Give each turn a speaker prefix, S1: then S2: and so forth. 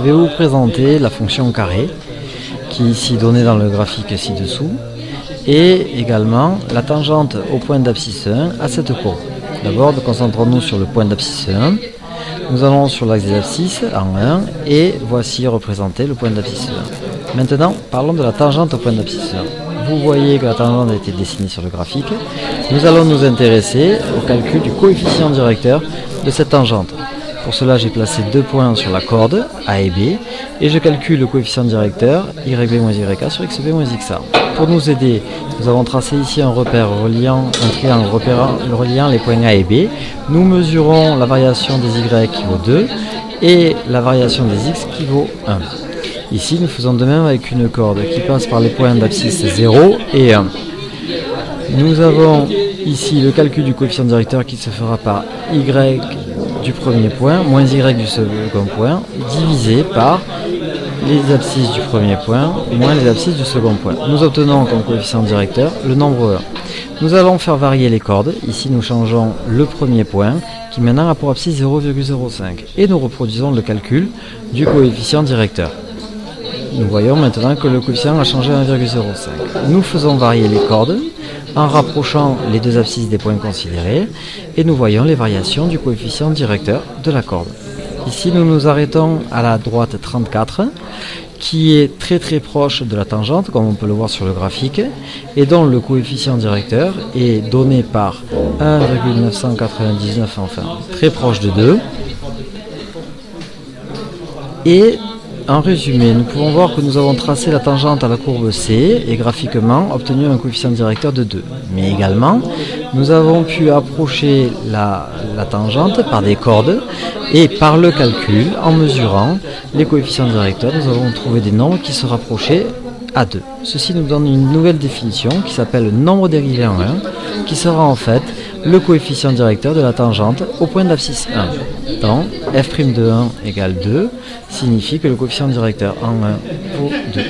S1: vais vous présenter la fonction carré, qui est ici donnée dans le graphique ci-dessous, et également la tangente au point d'abscisse 1 à cette courbe. D'abord, concentrons-nous sur le point d'abscisse 1. Nous allons sur l'axe des abscisses en 1 et voici représenté le point d'abscisse 1. Maintenant, parlons de la tangente au point d'abscisse 1. Vous voyez que la tangente a été dessinée sur le graphique. Nous allons nous intéresser au calcul du coefficient directeur de cette tangente. Pour cela, j'ai placé deux points sur la corde, A et B, et je calcule le coefficient directeur, YB moins YA sur XB moins XA. Pour nous aider, nous avons tracé ici un repère reliant, un triangle reliant les points A et B. Nous mesurons la variation des Y qui vaut 2 et la variation des X qui vaut 1. Ici, nous faisons de même avec une corde qui passe par les points d'abscisse 0 et 1. Nous avons ici le calcul du coefficient directeur qui se fera par Y du premier point moins Y du second point divisé par les abscisses du premier point moins les abscisses du second point. Nous obtenons comme coefficient directeur le nombre 1. Nous allons faire varier les cordes. Ici, nous changeons le premier point qui maintenant a pour abscisse 0,05 et nous reproduisons le calcul du coefficient directeur. Nous voyons maintenant que le coefficient a changé à 1,05. Nous faisons varier les cordes en rapprochant les deux abscisses des points considérés et nous voyons les variations du coefficient directeur de la corde. Ici, nous nous arrêtons à la droite 34 qui est très proche de la tangente comme on peut le voir sur le graphique et dont le coefficient directeur est donné par 1,999, enfin très proche de 2. Et en résumé, nous pouvons voir que nous avons tracé la tangente à la courbe C et graphiquement obtenu un coefficient directeur de 2. Mais également, nous avons pu approcher la tangente par des cordes et par le calcul, en mesurant les coefficients directeurs, nous avons trouvé des nombres qui se rapprochaient à 2. Ceci nous donne une nouvelle définition qui s'appelle nombre dérivé en 1, qui sera en fait le coefficient directeur de la tangente au point d'abscisse 1. Donc, f' de 1 égale 2 signifie que le coefficient directeur en 1 vaut 2.